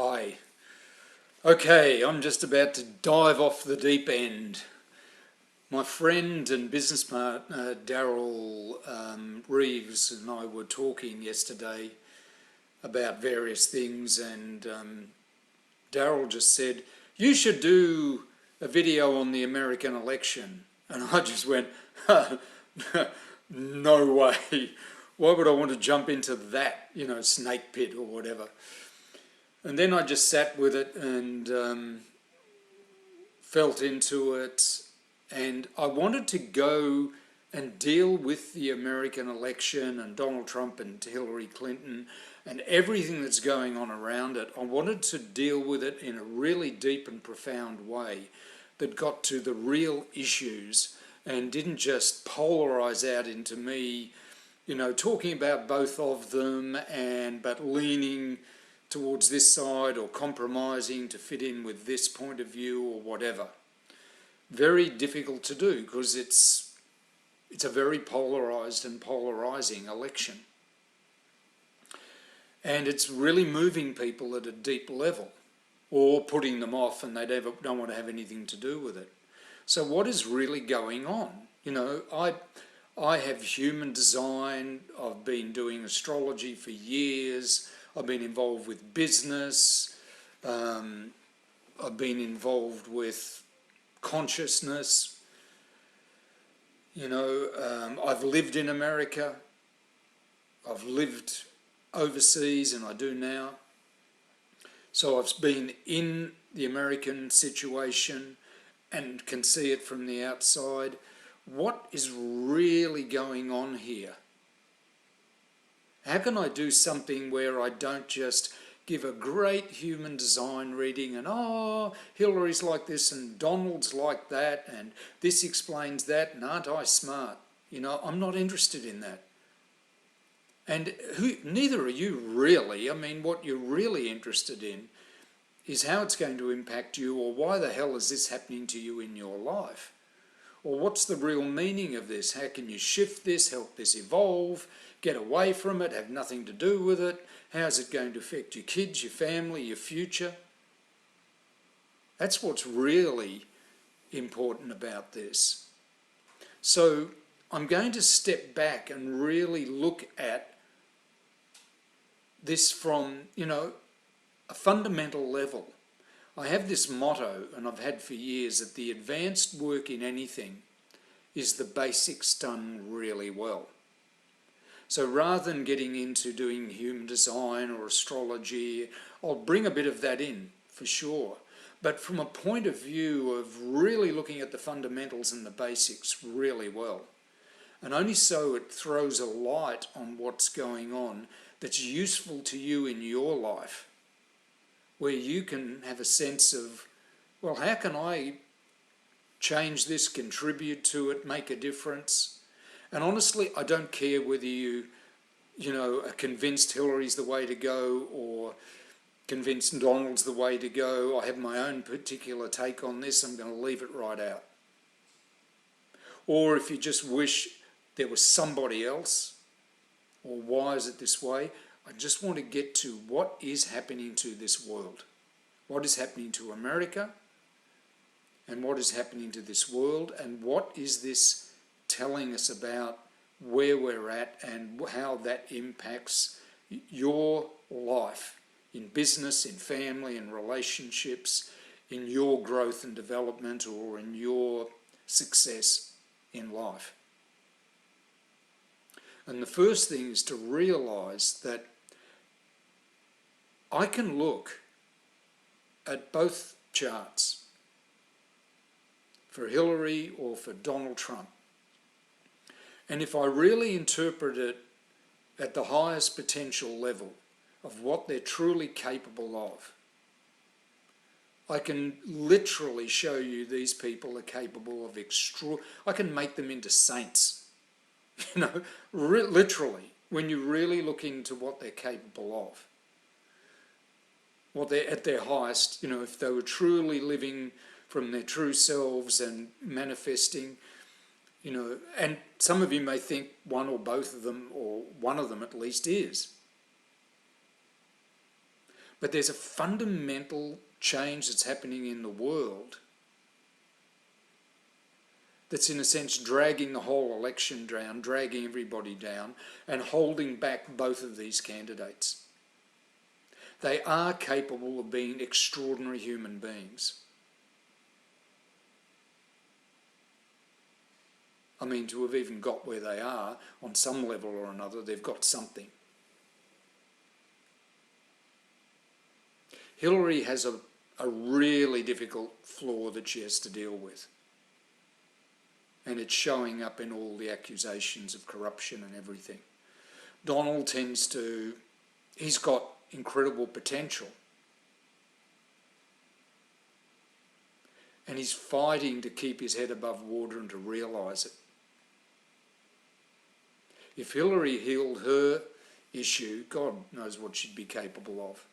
Hi. Okay, I'm just about to dive off the deep end. My friend and business partner Daryl Reeves and I were talking yesterday about various things, and Daryl just said, "You should do a video on the American election." And I just went, "No way. Why would I want to jump into that, snake pit or whatever?" And then I just sat with it and felt into it, and I wanted to go and deal with the American election and Donald Trump and Hillary Clinton and everything that's going on around it. I wanted to deal with it in a really deep and profound way that got to the real issues and didn't just polarize out into me, talking about both of them but leaning towards this side or compromising to fit in with this point of view or whatever. Very difficult to do because it's a very polarised and polarising election. And it's really moving people at a deep level or putting them off, and they don't want to have anything to do with it. So what is really going on? I have human design. I've been doing astrology for years. I've been involved with business. I've been involved with consciousness. I've lived in America. I've lived overseas, and I do now. So I've been in the American situation and can see it from the outside. What is really going on here? How can I do something where I don't just give a great human design reading and, Hillary's like this and Donald's like that and this explains that and aren't I smart? I'm not interested in that. And neither are you really. I mean, what you're really interested in is how it's going to impact you, or why the hell is this happening to you in your life? Or what's the real meaning of this? How can you shift this, help this evolve, get away from it, have nothing to do with it? How's it going to affect your kids, your family, your future? That's what's really important about this. So I'm going to step back and really look at this from, a fundamental level. I have this motto, and I've had for years, that the advanced work in anything is the basics done really well. So rather than getting into doing human design or astrology, I'll bring a bit of that in, for sure. But from a point of view of really looking at the fundamentals and the basics really well. And only so it throws a light on what's going on that's useful to you in your life, where you can have a sense of, well, how can I change this, contribute to it, make a difference? And honestly, I don't care whether you are convinced Hillary's the way to go or convinced Donald's the way to go. I have my own particular take on this. I'm going to leave it right out. Or if you just wish there was somebody else, or why is it this way? I just want to get to what is happening to this world. What is happening to America? And what is happening to this world? And what is this telling us about where we're at and how that impacts your life in business, in family, in relationships, in your growth and development, or in your success in life? And the first thing is to realise that I can look at both charts for Hillary or for Donald Trump. And if I really interpret it at the highest potential level of what they're truly capable of, I can literally show you these people are capable of I can make them into saints. Literally, when you really look into what they're capable of. What they're at their highest, if they were truly living from their true selves and manifesting, and some of you may think one or both of them, or one of them at least is. But there's a fundamental change that's happening in the world that's in a sense dragging the whole election down, dragging everybody down, and holding back both of these candidates. They are capable of being extraordinary human beings. I mean, to have even got where they are, on some level or another, they've got something. Hillary has a really difficult flaw that she has to deal with. And it's showing up in all the accusations of corruption and everything. Donald tends to, he's got incredible potential. And he's fighting to keep his head above water and to realise it. If Hillary healed her issue, God knows what she'd be capable of.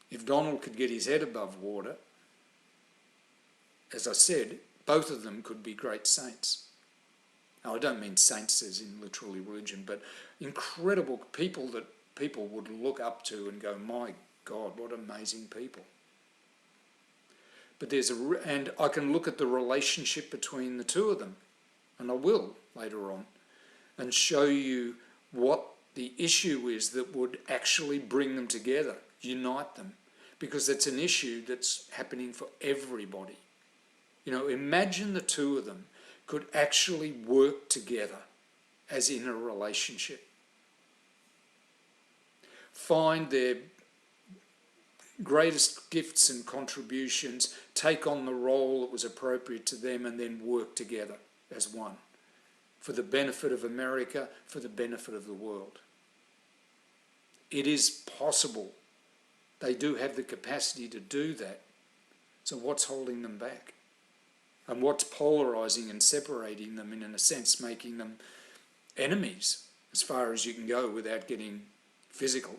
If Donald could get his head above water, as I said, both of them could be great saints. Now, I don't mean saints as in literally religion, but incredible people that people would look up to and go, my God, what amazing people. But and I can look at the relationship between the two of them, and I will later on, and show you what the issue is that would actually bring them together, unite them, because it's an issue that's happening for everybody. You know, imagine the two of them could actually work together as in a relationship. Find their greatest gifts and contributions, take on the role that was appropriate to them, and then work together as one for the benefit of America, for the benefit of the world. It is possible. They do have the capacity to do that. So what's holding them back? And what's polarising and separating them, and in a sense making them enemies as far as you can go without getting physical?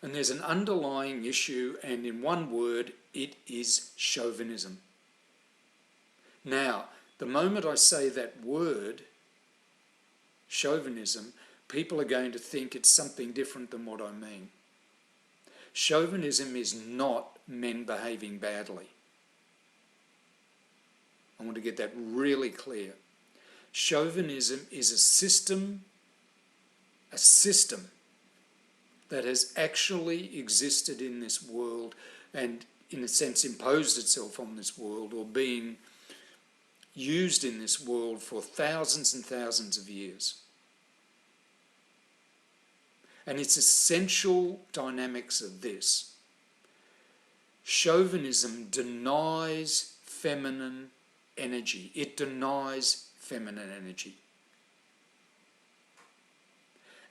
And there's an underlying issue, and in one word, it is chauvinism. Now, the moment I say that word, chauvinism, people are going to think it's something different than what I mean. Chauvinism is not men behaving badly. I want to get that really clear. Chauvinism is a system that has actually existed in this world and, in a sense, imposed itself on this world, or being used in this world for thousands and thousands of years. And its essential dynamics are this. Chauvinism denies feminine energy. It denies feminine energy.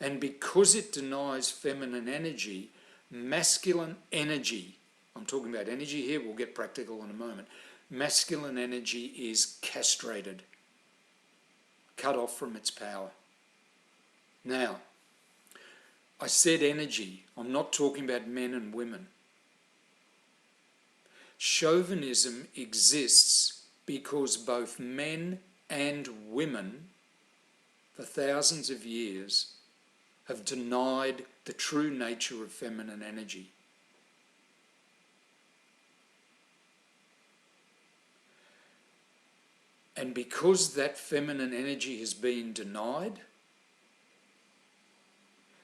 And because it denies feminine energy, masculine energy, I'm talking about energy here, we'll get practical in a moment, masculine energy is castrated, cut off from its power. Now, I said energy, I'm not talking about men and women. Chauvinism exists because both men and women, for thousands of years, have denied the true nature of feminine energy. And because that feminine energy has been denied,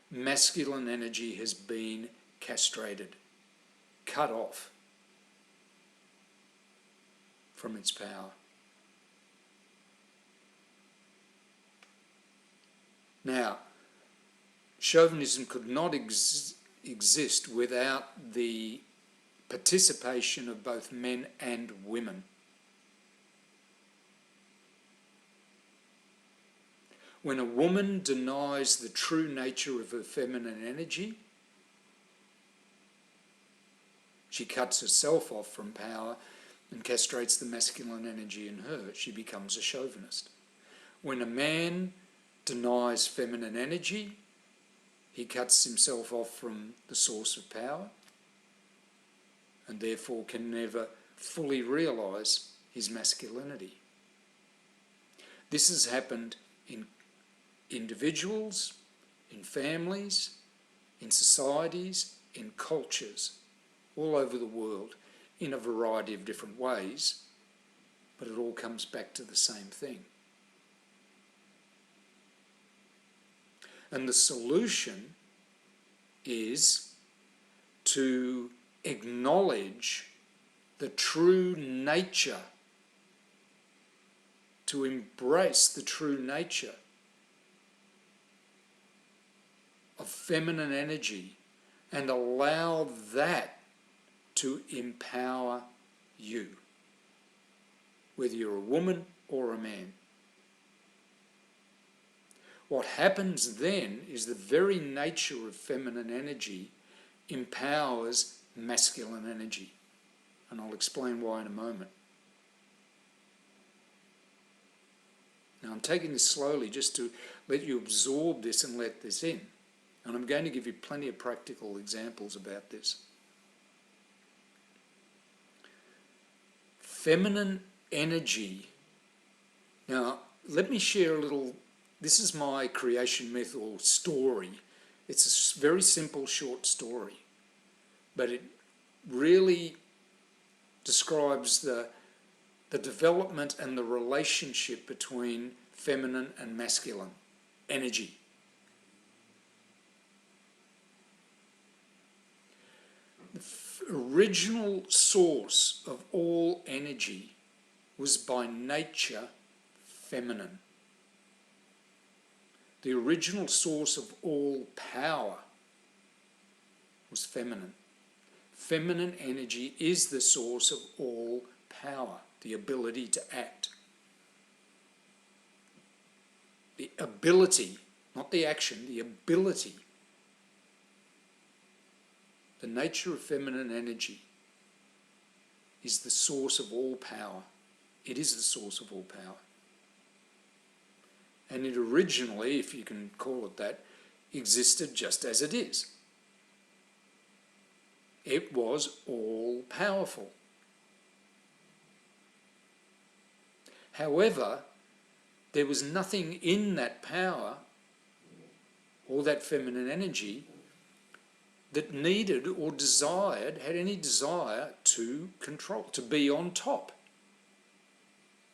masculine energy has been castrated, cut off from its power. Now, chauvinism could not exist without the participation of both men and women. When a woman denies the true nature of her feminine energy, she cuts herself off from power and castrates the masculine energy in her. She becomes a chauvinist. When a man denies feminine energy, he cuts himself off from the source of power and therefore can never fully realise his masculinity. This has happened in individuals, in families, in societies, in cultures, all over the world, in a variety of different ways, but it all comes back to the same thing. And the solution is to acknowledge the true nature, to embrace the true nature of feminine energy and allow that to empower you, whether you're a woman or a man. What happens then is the very nature of feminine energy empowers masculine energy. And I'll explain why in a moment. Now I'm taking this slowly just to let you absorb this and let this in. And I'm going to give you plenty of practical examples about this. Feminine energy. Now, let me share a little. This is my creation myth or story. It's a very simple, short story, but it really describes the development and the relationship between feminine and masculine energy. The original source of all energy was by nature feminine. The original source of all power was feminine. Feminine energy is the source of all power, the ability to act. The ability, not the action, the ability. The nature of feminine energy is the source of all power. It is the source of all power. And it originally, if you can call it that, existed just as it is. It was all powerful. However, there was nothing in that power or that feminine energy that needed or desired, had any desire to control, to be on top.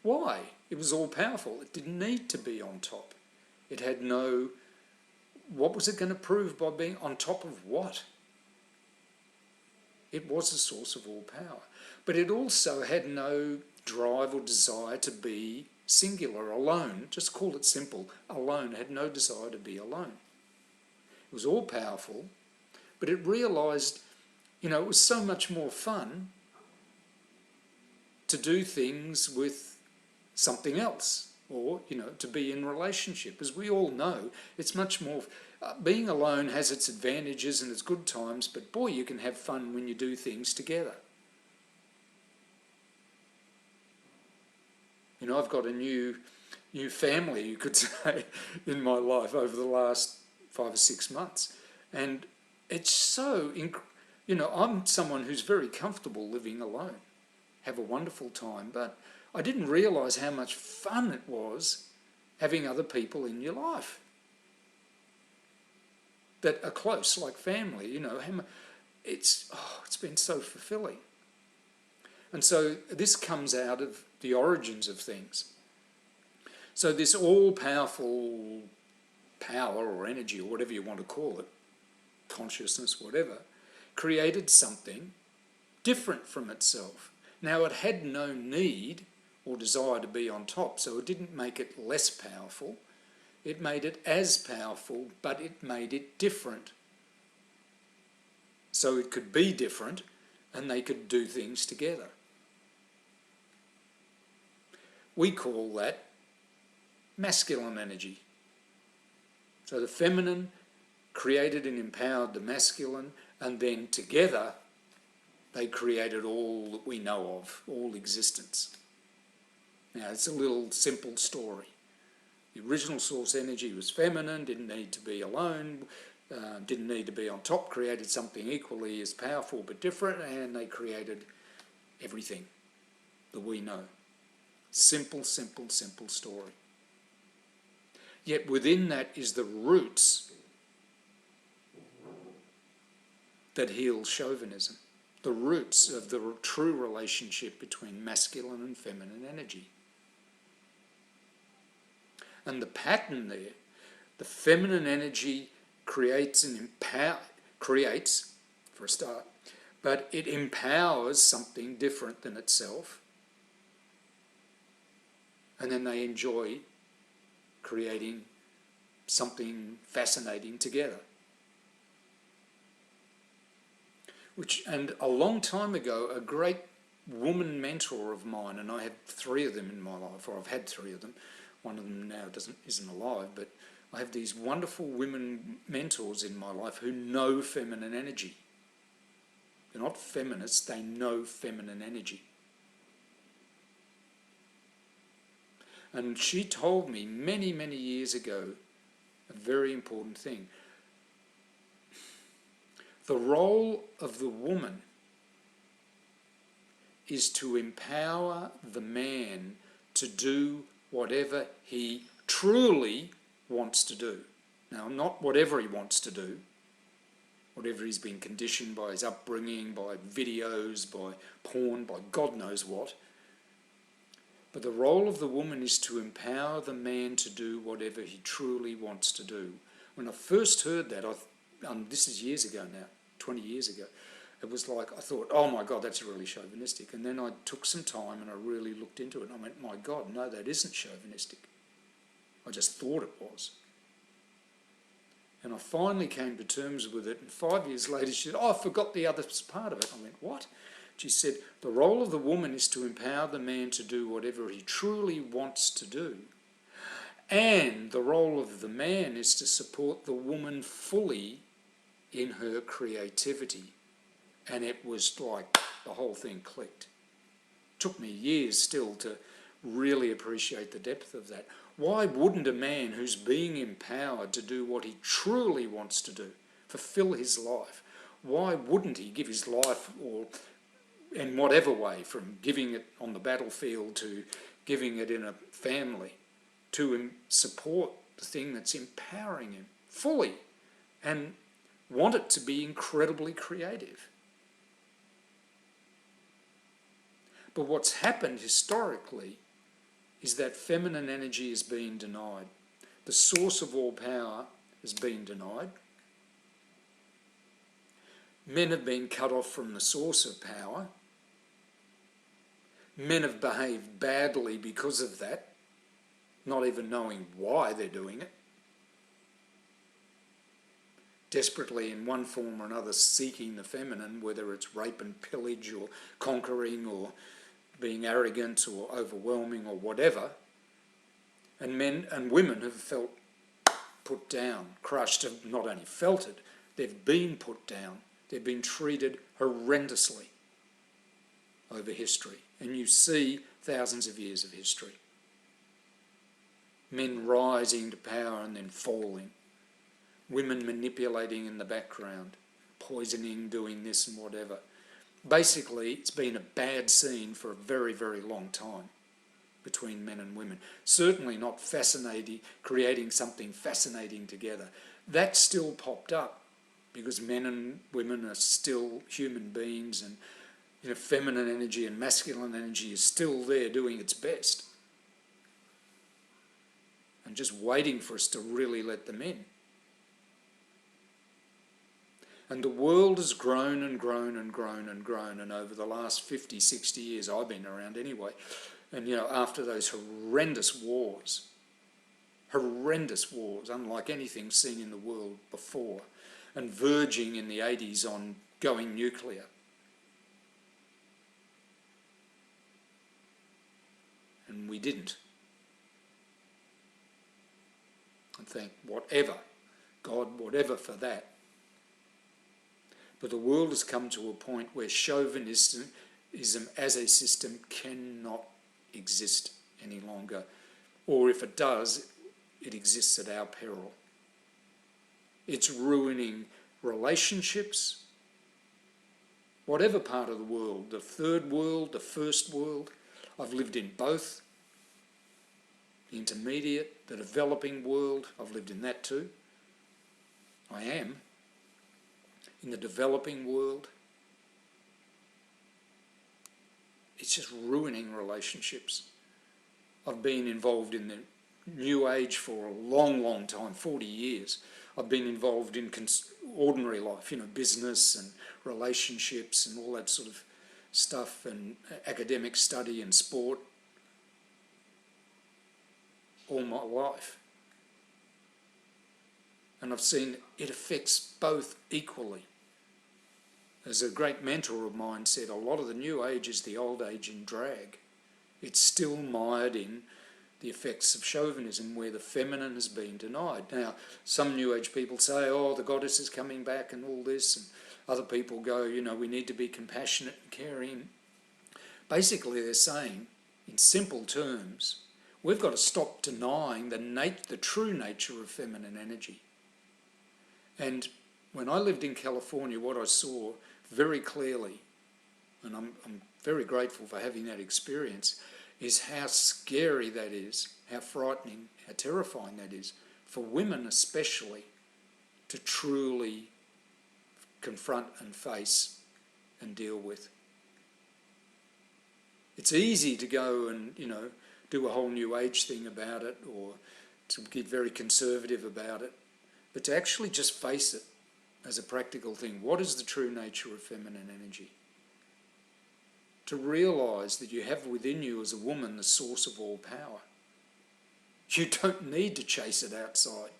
Why? It was all powerful. It didn't need to be on top. It had no... What was it going to prove by being on top of what? It was the source of all power. But it also had no drive or desire to be singular, alone. Just call it simple. Alone. It had no desire to be alone. It was all powerful, but it realised, it was so much more fun to do things with something else, or, to be in relationship. As we all know, it's much more... being alone has its advantages and its good times, but boy, you can have fun when you do things together. I've got a new family, you could say, in my life over the last 5 or 6 months. And it's so... I'm someone who's very comfortable living alone, have a wonderful time, but I didn't realise how much fun it was having other people in your life that are close, like family, it's been so fulfilling. And so this comes out of the origins of things. So this all-powerful power or energy, or whatever you want to call it, consciousness, whatever, created something different from itself. Now, it had no need or desire to be on top, so it didn't make it less powerful. It made it as powerful, but it made it different. So it could be different, and they could do things together. We call that masculine energy. So the feminine created and empowered the masculine, and then together they created all that we know of, all existence. Now, it's a little simple story. The original source energy was feminine, didn't need to be alone, didn't need to be on top, created something equally as powerful but different, and they created everything that we know. Simple, simple, simple story. Yet within that is the roots that heals chauvinism, the roots of the true relationship between masculine and feminine energy. And the pattern there, the feminine energy creates, for a start, but it empowers something different than itself, and then they enjoy creating something fascinating together. And a long time ago, a great woman mentor of mine, and I had 3 of them in my life, or I've had 3 of them. One of them now isn't alive, but I have these wonderful women mentors in my life who know feminine energy. They're not feminists, they know feminine energy. And she told me many, many years ago a very important thing. The role of the woman is to empower the man to do whatever he truly wants to do. Now, not whatever he wants to do, whatever he's been conditioned by his upbringing, by videos, by porn, by God knows what. But the role of the woman is to empower the man to do whatever he truly wants to do. When I first heard that, this is years ago now, 20 years ago, it was like, I thought, oh my God, that's really chauvinistic. And then I took some time and I really looked into it and I went, my God, no, that isn't chauvinistic. I just thought it was. And I finally came to terms with it, and 5 years later she said, oh, I forgot the other part of it. I went, what? She said, the role of the woman is to empower the man to do whatever he truly wants to do. And the role of the man is to support the woman fully in her creativity. And it was like the whole thing clicked. It took me years still to really appreciate the depth of that. Why wouldn't a man who's being empowered to do what he truly wants to do, fulfill his life, why wouldn't he give his life, or in whatever way, from giving it on the battlefield to giving it in a family, to support the thing that's empowering him fully and want it to be incredibly creative? But what's happened historically is that feminine energy is being denied. The source of all power has been denied. Men have been cut off from the source of power. Men have behaved badly because of that, not even knowing why they're doing it. Desperately, in one form or another, seeking the feminine, whether it's rape and pillage or conquering or being arrogant or overwhelming or whatever. And men and women have felt put down, crushed, have not only felt it, they've been put down. They've been treated horrendously over history. And you see thousands of years of history. Men rising to power and then falling. Women manipulating in the background, poisoning, doing this and whatever. Basically, it's been a bad scene for a very, very long time between men and women. Certainly not fascinating, creating something fascinating together. That still popped up because men and women are still human beings, and feminine energy and masculine energy is still there doing its best and just waiting for us to really let them in. And the world has grown and grown and grown and grown, and over the last 50, 60 years, I've been around anyway, and after those horrendous wars, unlike anything seen in the world before, and verging in the 80s on going nuclear. And we didn't. And thank God, whatever for that. But the world has come to a point where chauvinism as a system cannot exist any longer. Or if it does, it exists at our peril. It's ruining relationships, whatever part of the world, the third world, the first world. I've lived in both. The intermediate, the developing world, I've lived in that too. I am. in the developing world. It's just ruining relationships. I've been involved in the New Age for a long, long time, 40 years. I've been involved in ordinary life, business and relationships and all that sort of stuff, and academic study and sport all my life. And I've seen it affects both equally. As a great mentor of mine said, a lot of the New Age is the old age in drag. It's still mired in the effects of chauvinism, where the feminine has been denied. Now, some New Age people say, oh, the goddess is coming back and all this, and other people go, we need to be compassionate and caring. Basically, they're saying, in simple terms, we've got to stop denying the true nature of feminine energy. And when I lived in California, what I saw very clearly, and I'm very grateful for having that experience, is how scary that is, how frightening, how terrifying that is, for women especially, to truly confront and face and deal with. It's easy to go and, do a whole New Age thing about it, or to get very conservative about it, but to actually just face it as a practical thing. What is the true nature of feminine energy? To realise that you have within you as a woman the source of all power. You don't need to chase it outside.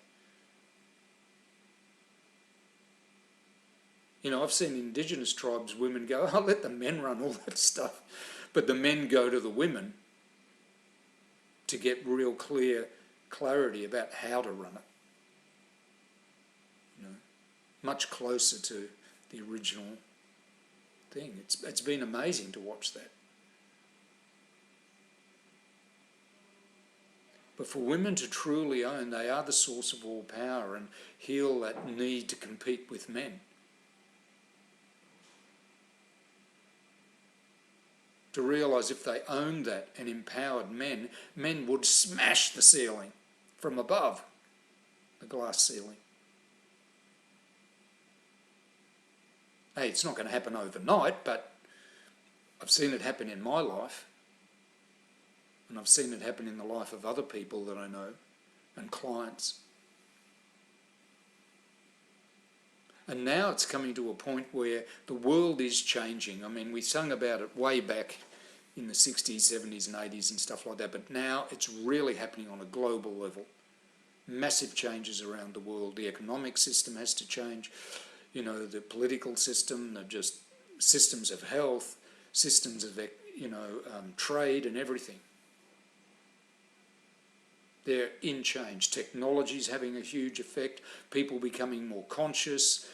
I've seen Indigenous tribes women go, I'll let the men run all that stuff. But the men go to the women to get real clarity about how to run it. Much closer to the original thing. It's been amazing to watch that. But for women to truly own they are the source of all power and heal that need to compete with men. To realise if they owned that and empowered men, men would smash the ceiling from above, the glass ceiling. Hey, it's not going to happen overnight, but I've seen it happen in my life. And I've seen it happen in the life of other people that I know and clients. And now it's coming to a point where the world is changing. I mean, we sung about it way back in the 60s, 70s and 80s and stuff like that, but now it's really happening on a global level. Massive changes around the world. The economic system has to change. The political system, just systems of health, systems of, trade and everything. They're in change. Technology's having a huge effect. People becoming more conscious,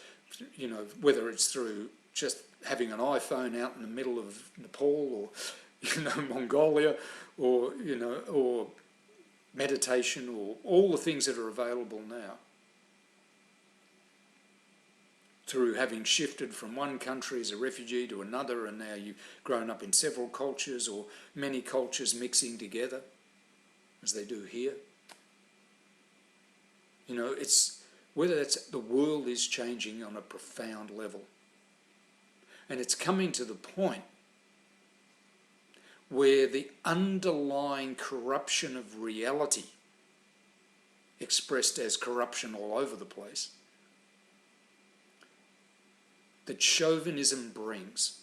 whether it's through just having an iPhone out in the middle of Nepal or, Mongolia or meditation or all the things that are available now. Through having shifted from one country as a refugee to another, and now you've grown up in several cultures or many cultures mixing together, as they do here. It's whether that's the world is changing on a profound level. And it's coming to the point where the underlying corruption of reality, expressed as corruption all over the place, that chauvinism brings.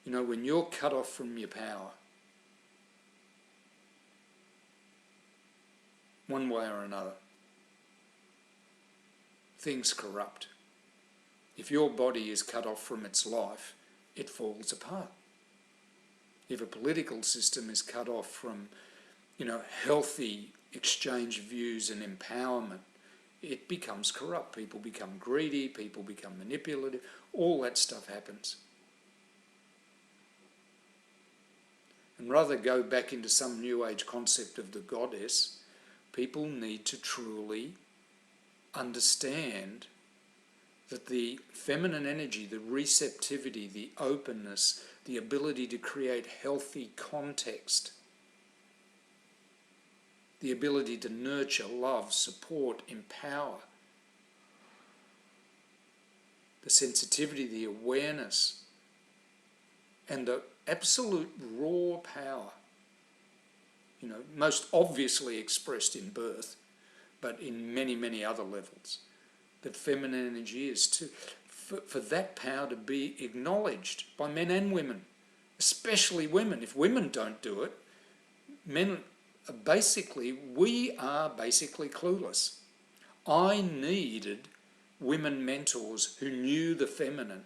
When you're cut off from your power, one way or another, things corrupt. If your body is cut off from its life, it falls apart. If a political system is cut off from, healthy exchange of views and empowerment, it becomes corrupt. People become greedy, people become manipulative, all that stuff happens. And rather go back into some New Age concept of the goddess, people need to truly understand that the feminine energy, the receptivity, the openness, the ability to create healthy context, the ability to nurture, love, support, empower, the sensitivity, the awareness, and the absolute raw power, most obviously expressed in birth, but in many, many other levels, that feminine energy is for that power to be acknowledged by men and women, especially women. If women don't do it, men we are basically clueless. I needed women mentors who knew the feminine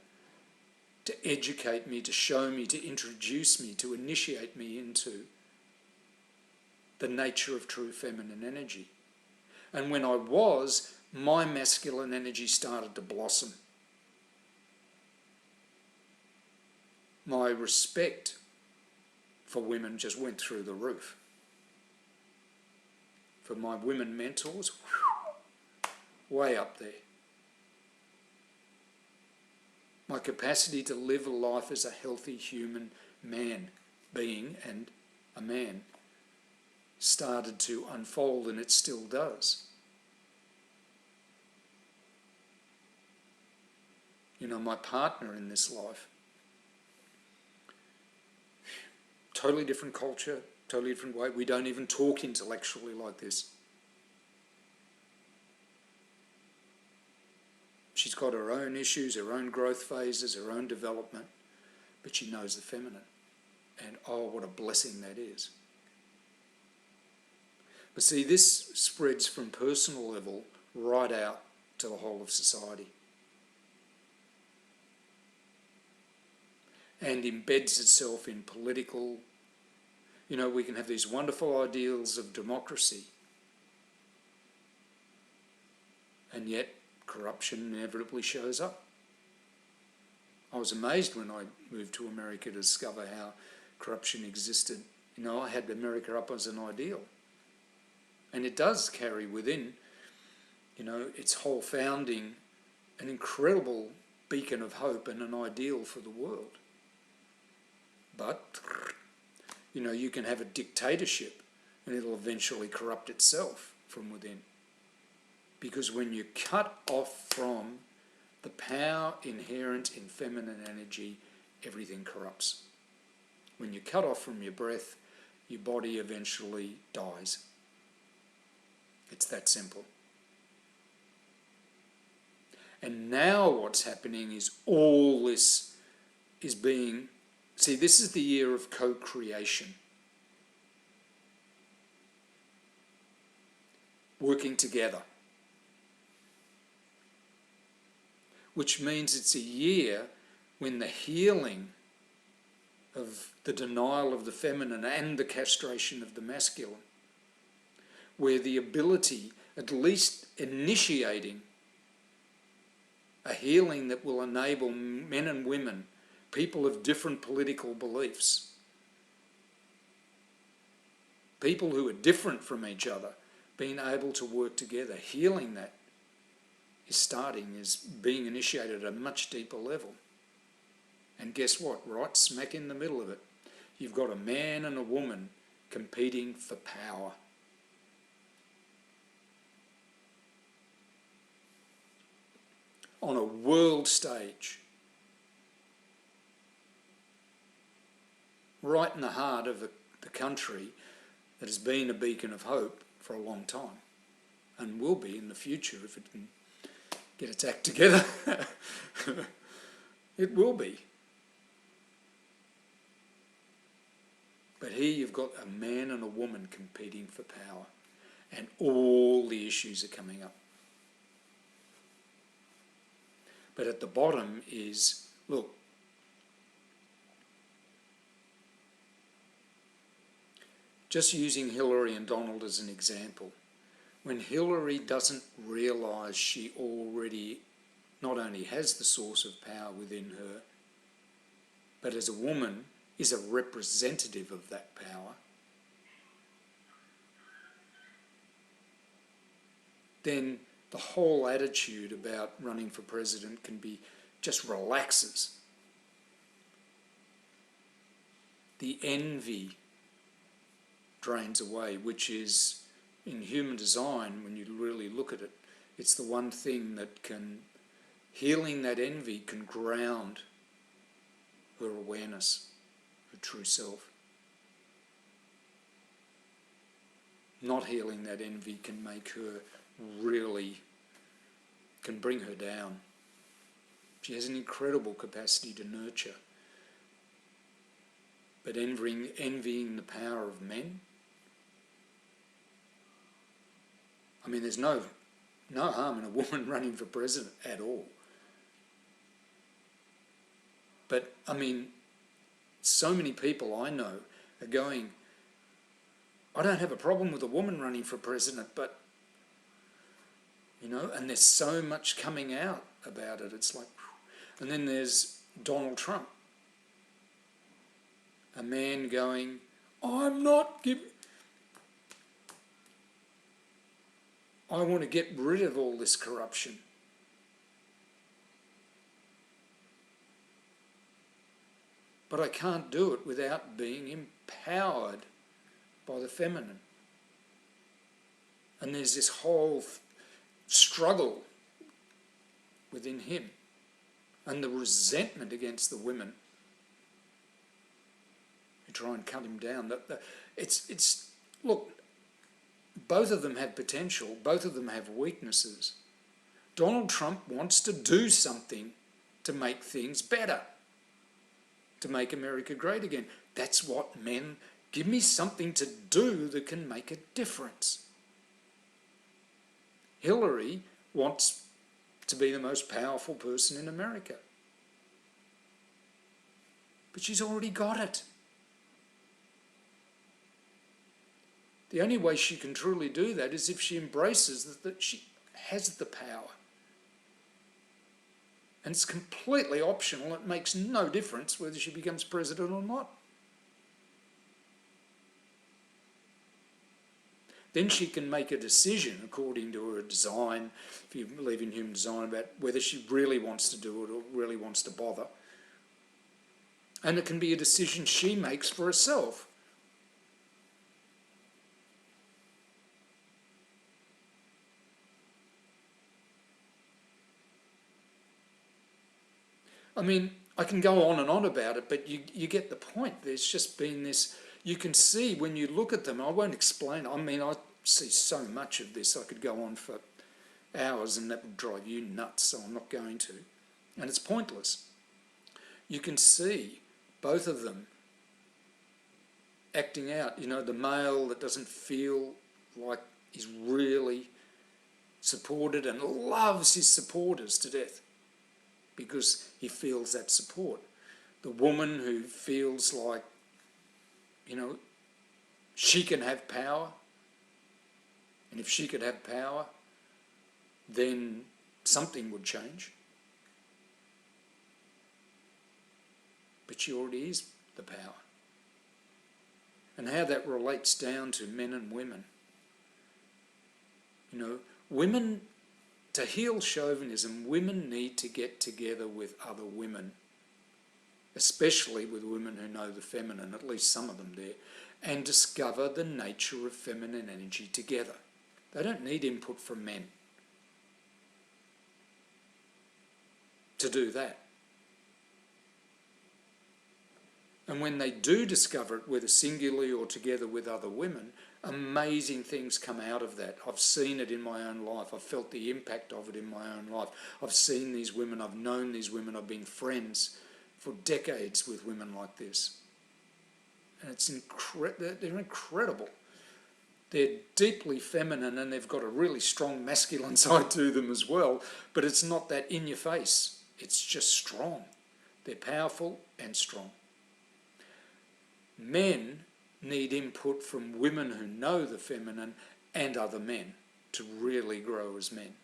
to educate me, to show me, to introduce me, to initiate me into the nature of true feminine energy. And when I was, my masculine energy started to blossom. My respect for women just went through the roof. For my women mentors, way up there. My capacity to live a life as a healthy human being and a man, started to unfold, and it still does. My partner in this life, totally different culture, totally different way. We don't even talk intellectually like this. She's got her own issues, her own growth phases, her own development, but she knows the feminine. And oh, what a blessing that is. But see, this spreads from personal level right out to the whole of society. And embeds itself in political, we can have these wonderful ideals of democracy, and yet corruption inevitably shows up. I was amazed when I moved to America to discover how corruption existed. I had America up as an ideal. And it does carry within, its whole founding, an incredible beacon of hope and an ideal for the world. But, you can have a dictatorship and it'll eventually corrupt itself from within. Because when you cut off from the power inherent in feminine energy, everything corrupts. When you cut off from your breath, your body eventually dies. It's that simple. And now what's happening is all this is being... See, this is the year of co-creation. Working together. Which means it's a year when the healing of the denial of the feminine and the castration of the masculine, where the ability, at least initiating a healing that will enable men and women, people of different political beliefs, people who are different from each other, being able to work together, healing that is being initiated at a much deeper level. And guess what? Right smack in the middle of it, you've got a man and a woman competing for power. On a world stage. Right in the heart of the country that has been a beacon of hope for a long time, and will be in the future if it can get its act together. It will be. But here you've got a man and a woman competing for power, and all the issues are coming up. But at the bottom is, look, just using Hillary and Donald as an example, when Hillary doesn't realise she already not only has the source of power within her, but as a woman is a representative of that power, then the whole attitude about running for president can be just relaxes. The envy drains away, which is, in human design, when you really look at it, it's the one thing that can Healing that envy can ground her awareness, her true self. Not healing that envy can make her can bring her down. She has an incredible capacity to nurture. But envying the power of men, I mean, there's no harm in a woman running for president at all. But, I mean, so many people I know are going, I don't have a problem with a woman running for president, but, and there's so much coming out about it. It's like, and then there's Donald Trump, a man going, I'm not giving, I want to get rid of all this corruption. But I can't do it without being empowered by the feminine. And there's this whole struggle within him and the resentment against the women who try and cut him down. Look, both of them have potential, both of them have weaknesses. Donald Trump wants to do something to make things better, to make America great again. That's what men, give me something to do that can make a difference. Hillary wants to be the most powerful person in America. But she's already got it. The only way she can truly do that is if she embraces that she has the power. And it's completely optional. It makes no difference whether she becomes president or not. Then she can make a decision according to her design, if you believe in human design, about whether she really wants to do it or really wants to bother. And it can be a decision she makes for herself. I mean, I can go on and on about it, but you get the point. There's just been this, you can see when you look at them, I won't explain, I mean, I see so much of this, I could go on for hours and that would drive you nuts, so I'm not going to. And it's pointless. You can see both of them acting out, the male that doesn't feel like he's really supported and loves his supporters to death, because he feels that support. The woman who feels like, she can have power, and if she could have power, then something would change. But she already is the power. And how that relates down to men and women. Women, to heal chauvinism, women need to get together with other women, especially with women who know the feminine, at least some of them there, and discover the nature of feminine energy together. They don't need input from men to do that. And when they do discover it, whether singularly or together with other women, amazing things come out of that. I've seen it in my own life. I've felt the impact of it in my own life. I've seen these women. I've known these women. I've been friends for decades with women like this. And they're incredible. They're deeply feminine and they've got a really strong masculine side to them as well, but it's not that in your face. It's just strong. They're powerful and strong. Men need input from women who know the feminine and other men to really grow as men.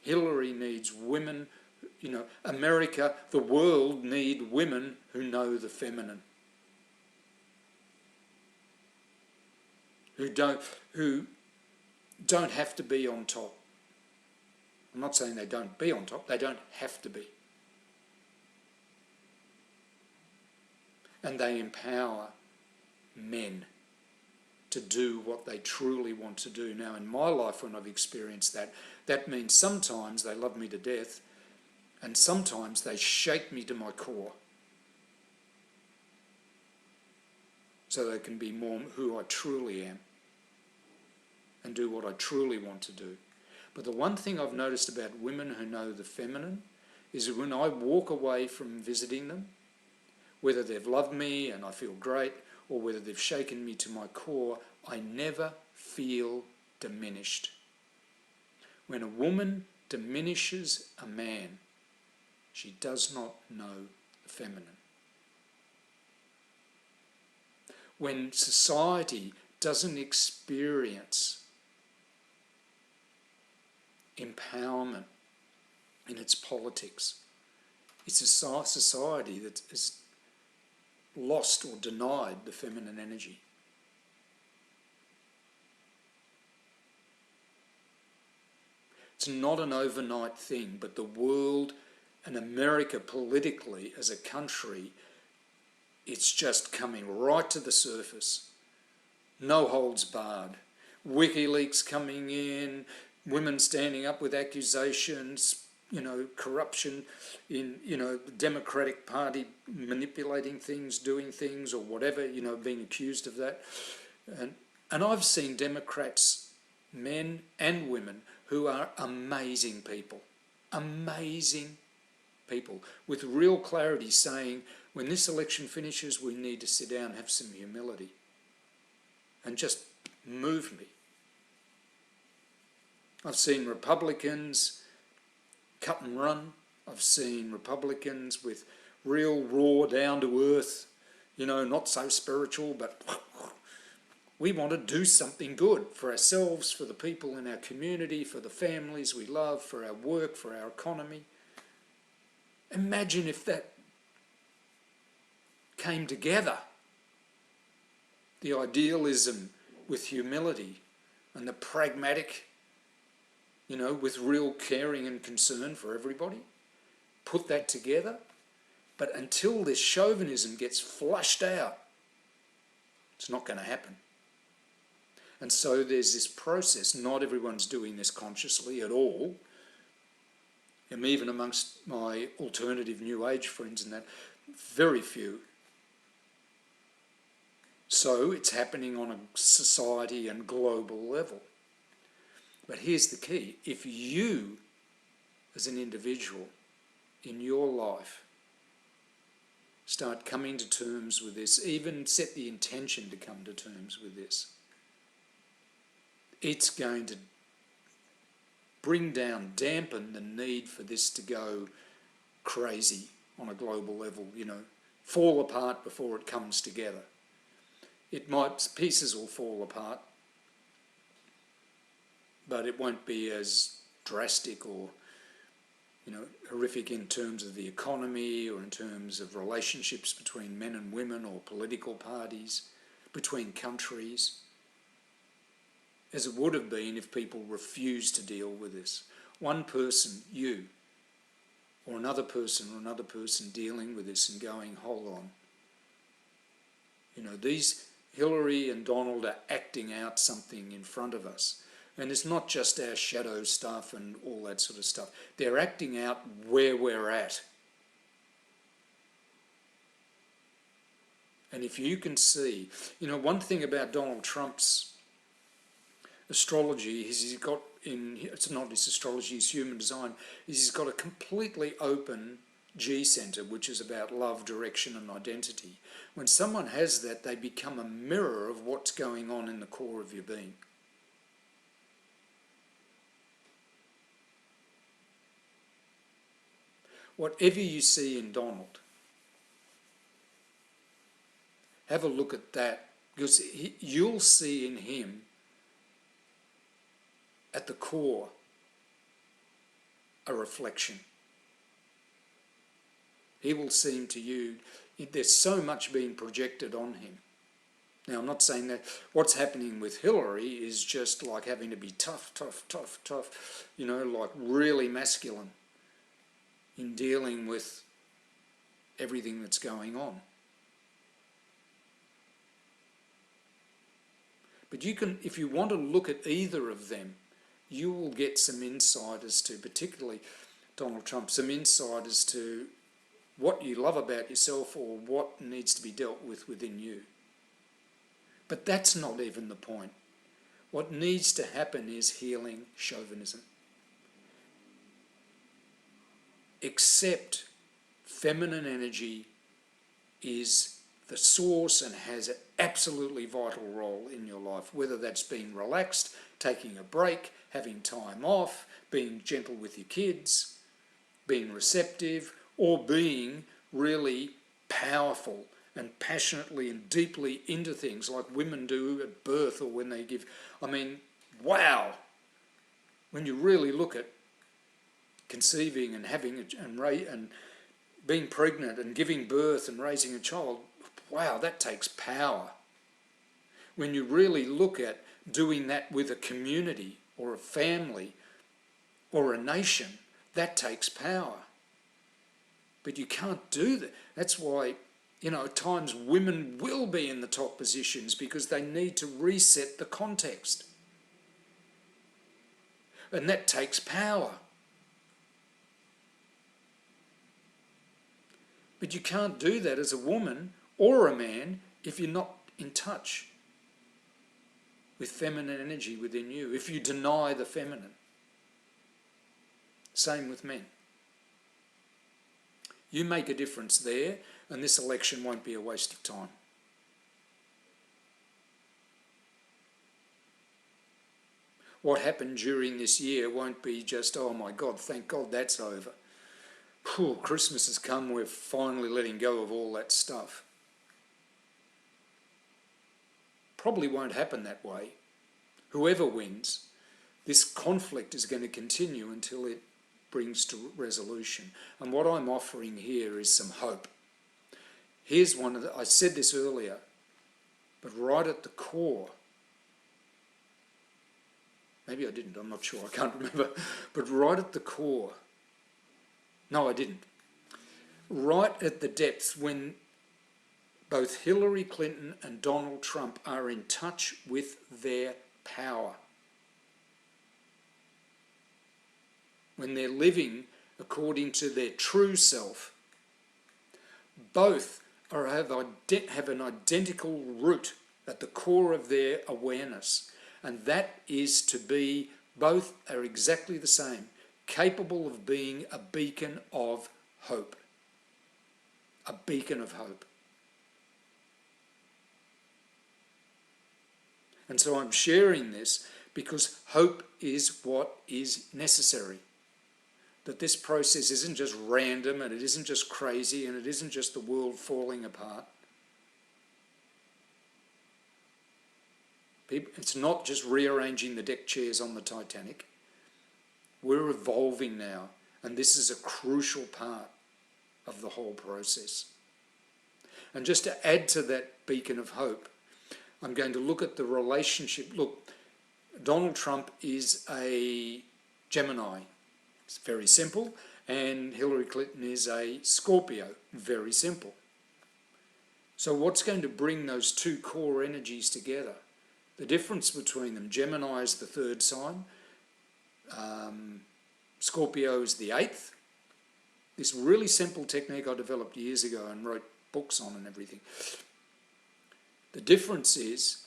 Hillary needs women, America, the world need women who know the feminine. Who don't have to be on top. I'm not saying they don't be on top, they don't have to be. And they empower men to do what they truly want to do. Now, in my life, when I've experienced that, that means sometimes they love me to death, and sometimes they shake me to my core so they can be more who I truly am and do what I truly want to do. But the one thing I've noticed about women who know the feminine is that when I walk away from visiting them, whether they've loved me and I feel great, or whether they've shaken me to my core, I never feel diminished. When a woman diminishes a man, she does not know the feminine. When society doesn't experience empowerment in its politics, it's a society that is lost or denied the feminine energy. It's not an overnight thing, but the world and America politically as a country, it's just coming right to the surface. No holds barred. WikiLeaks coming in, women standing up with accusations, corruption in, the Democratic Party manipulating things, doing things or whatever, being accused of that. And I've seen Democrats, men and women, who are amazing people with real clarity saying, when this election finishes, we need to sit down and have some humility and just move me. I've seen Republicans cut and run. I've seen Republicans with real raw, down-to-earth, not so spiritual, but we want to do something good for ourselves, for the people in our community, for the families we love, for our work, for our economy. Imagine if that came together. The idealism with humility and the pragmatic, with real caring and concern for everybody. Put that together. But until this chauvinism gets flushed out, it's not going to happen. And so there's this process. Not everyone's doing this consciously at all. And even amongst my alternative New Age friends and that, very few. So it's happening on a society and global level. But here's the key. If you, as an individual, in your life, start coming to terms with this, even set the intention to come to terms with this, it's going to dampen the need for this to go crazy on a global level, fall apart before it comes together. Pieces will fall apart, but it won't be as drastic or, horrific in terms of the economy or in terms of relationships between men and women or political parties, between countries, as it would have been if people refused to deal with this. One person, you, or another person dealing with this and going, hold on. These Hillary and Donald are acting out something in front of us. And it's not just our shadow stuff and all that sort of stuff. They're acting out where we're at. And if you can see, one thing about Donald Trump's astrology is it's not his astrology, his human design, is he's got a completely open G centre, which is about love, direction and identity. When someone has that, they become a mirror of what's going on in the core of your being. Whatever you see in Donald, have a look at that, because you'll see in him, at the core, a reflection. He will seem to you, there's so much being projected on him. Now, I'm not saying that what's happening with Hillary is just like having to be tough, like really masculine in dealing with everything that's going on. But you can, if you want to look at either of them, you will get some insight as to, particularly Donald Trump, some insight as to what you love about yourself or what needs to be dealt with within you. But that's not even the point. What needs to happen is healing chauvinism. Accept feminine energy is the source and has an absolutely vital role in your life, whether that's being relaxed, taking a break, having time off, being gentle with your kids, being receptive, or being really powerful and passionately and deeply into things like women do at birth or when they give. I mean, wow! When you really look at conceiving and having and being pregnant and giving birth and raising a child, wow, that takes power. When you really look at doing that with a community or a family or a nation, that takes power. But you can't do that. That's why, at times women will be in the top positions because they need to reset the context. And that takes power. But you can't do that as a woman or a man if you're not in touch with feminine energy within you, if you deny the feminine. Same with men. You make a difference there, and this election won't be a waste of time. What happened during this year won't be just, oh my God, thank God that's over. Christmas has come, we're finally letting go of all that stuff. Probably won't happen that way. Whoever wins, this conflict is going to continue until it brings to resolution. And what I'm offering here is some hope. Here's one of the, I said this earlier, but right at the core, maybe I didn't, I'm not sure, I can't remember, but right at the core, no, I didn't. Right at the depths, when both Hillary Clinton and Donald Trump are in touch with their power, when they're living according to their true self, both have an identical root at the core of their awareness, and that is to be, both are exactly the same, capable of being a beacon of hope. A beacon of hope. And so I'm sharing this because hope is what is necessary. That this process isn't just random and it isn't just crazy and it isn't just the world falling apart. It's not just rearranging the deck chairs on the Titanic. We're evolving now, and this is a crucial part of the whole process. And just to add to that beacon of hope, I'm going to look at the relationship. Look, Donald Trump is a Gemini. It's very simple. And Hillary Clinton is a Scorpio. Very simple. So what's going to bring those two core energies together? The difference between them, Gemini is the third sign. Scorpio is the eighth. This really simple technique I developed years ago and wrote books on and everything. The difference is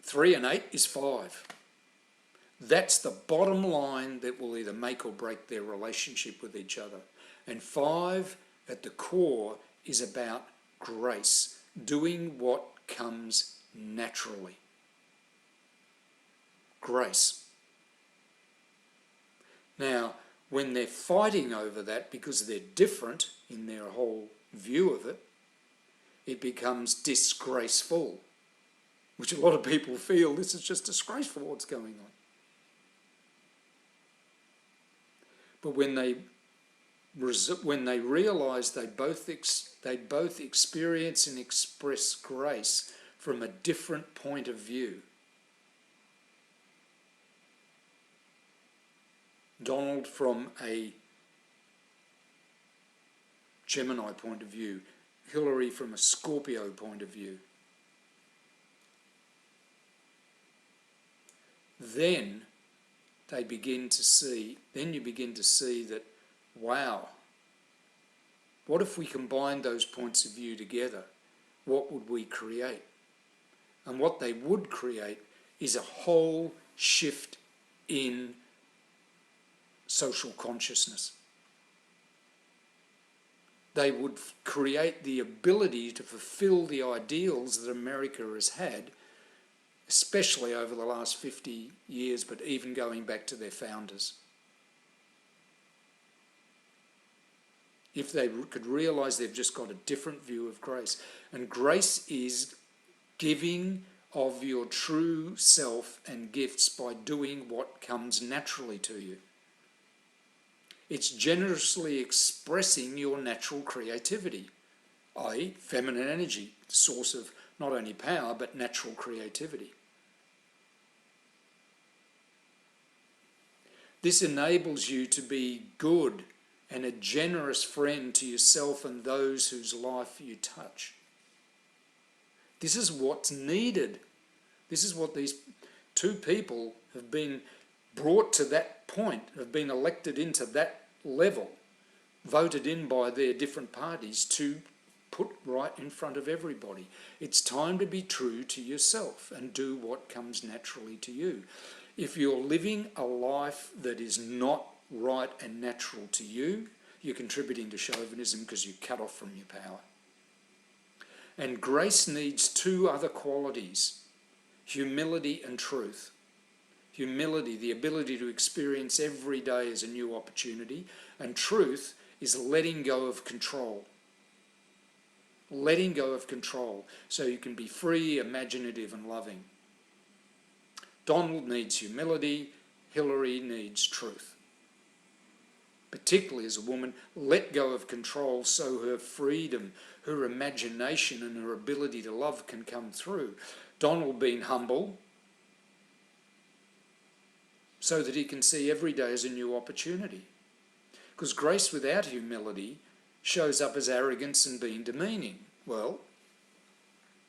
3 and 8 is 5. That's the bottom line that will either make or break their relationship with each other. And 5 at the core is about grace, doing what comes naturally. Grace. Now, when they're fighting over that because they're different in their whole view of it, it becomes disgraceful, which a lot of people feel this is just disgraceful what's going on. But when they realise they both experience and express grace from a different point of view, Donald from a Gemini point of view, Hillary from a Scorpio point of view. then you begin to see that, wow, what if we combined those points of view together? What would we create? And what they would create is a whole shift in social consciousness. They would create the ability to fulfill the ideals that America has had, especially over the last 50 years, but even going back to their founders. If they could realise they've just got a different view of grace. And grace is giving of your true self and gifts by doing what comes naturally to you. It's generously expressing your natural creativity, i.e. feminine energy, the source of not only power but natural creativity. This enables you to be good and a generous friend to yourself and those whose life you touch. This is what's needed. This is what these two people have been brought to that point, have been elected into that level, voted in by their different parties to put right in front of everybody. It's time to be true to yourself and do what comes naturally to you. If you're living a life that is not right and natural to you, you're contributing to chauvinism because you cut off from your power. And grace needs two other qualities: humility and truth. Humility, the ability to experience every day as a new opportunity, and truth is letting go of control. Letting go of control so you can be free, imaginative and loving. Donald needs humility, Hillary needs truth. Particularly as a woman, let go of control so her freedom, her imagination and her ability to love can come through. Donald being humble so that he can see every day as a new opportunity. Because grace without humility shows up as arrogance and being demeaning. Well,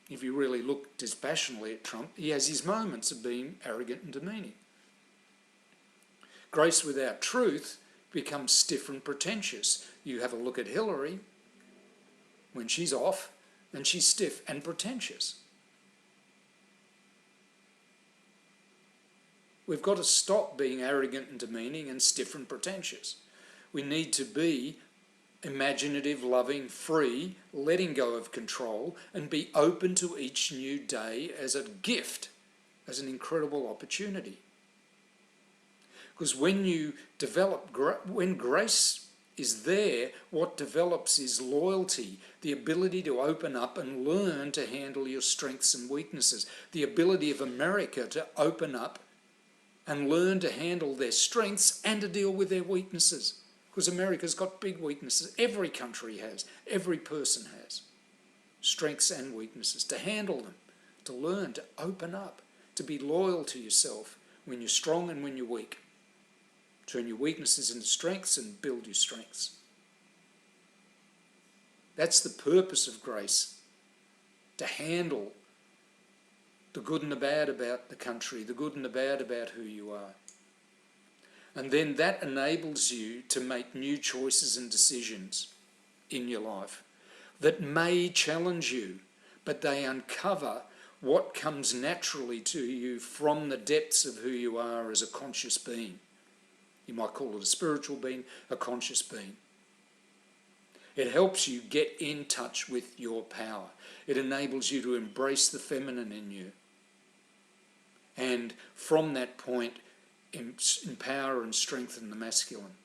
if you really look dispassionately at Trump, he has his moments of being arrogant and demeaning. Grace without truth becomes stiff and pretentious. You have a look at Hillary when she's off, and she's stiff and pretentious. We've got to stop being arrogant and demeaning and stiff and pretentious. We need to be imaginative, loving, free, letting go of control, and be open to each new day as a gift, as an incredible opportunity. Because when you develop, when grace is there, what develops is loyalty, the ability to open up and learn to handle your strengths and weaknesses, the ability of America to open up and learn to handle their strengths and to deal with their weaknesses. Because America's got big weaknesses. Every country has. Every person has. Strengths and weaknesses. To handle them. To learn. To open up. To be loyal to yourself when you're strong and when you're weak. Turn your weaknesses into strengths and build your strengths. That's the purpose of grace. To handle the good and the bad about the country, the good and the bad about who you are. And then that enables you to make new choices and decisions in your life that may challenge you, but they uncover what comes naturally to you from the depths of who you are as a conscious being. You might call it a spiritual being, a conscious being. It helps you get in touch with your power. It enables you to embrace the feminine in you. And from that point, empower and strengthen the masculine.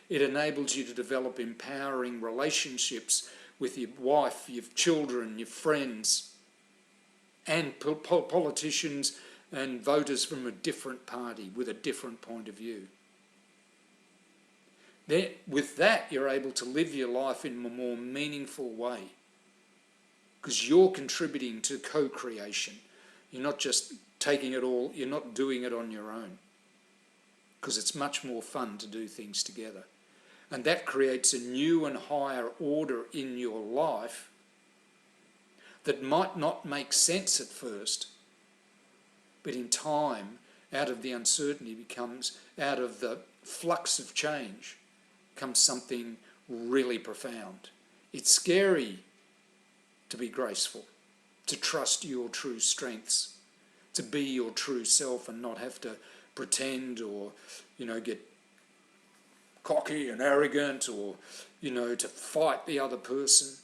It enables you to develop empowering relationships with your wife, your children, your friends, and politicians and voters from a different party with a different point of view. With that, you're able to live your life in a more meaningful way because you're contributing to co-creation. You're not just taking it all, you're not doing it on your own because it's much more fun to do things together. And that creates a new and higher order in your life that might not make sense at first, But in time, out of the uncertainty out of the flux of change, comes something really profound. It's scary to be graceful, to trust your true strengths, to be your true self and not have to pretend or, get cocky and arrogant or, to fight the other person.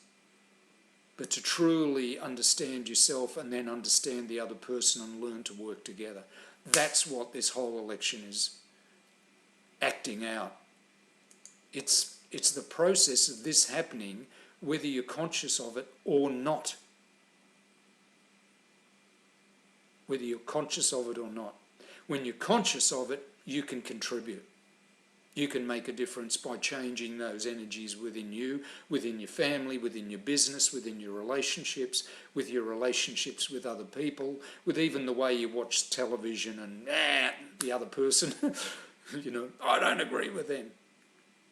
But to truly understand yourself and then understand the other person and learn to work together. That's what this whole election is acting out. It's the process of this happening, whether you're conscious of it or not. Whether you're conscious of it or not. When you're conscious of it, you can contribute. You can make a difference by changing those energies within you, within your family, within your business, within your relationships, with your relationships with other people, with even the way you watch television and the other person, I don't agree with them.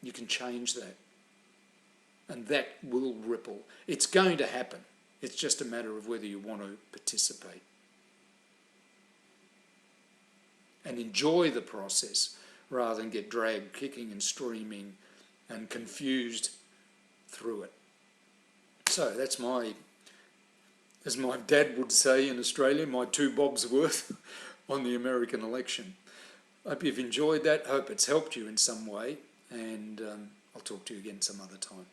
You can change that. And that will ripple. It's going to happen. It's just a matter of whether you want to participate. And enjoy the process rather than get dragged kicking and screaming and confused through it. So that's as my dad would say in Australia, my 2 bobs worth on the American election. I hope you've enjoyed that. Hope it's helped you in some way. And I'll talk to you again some other time.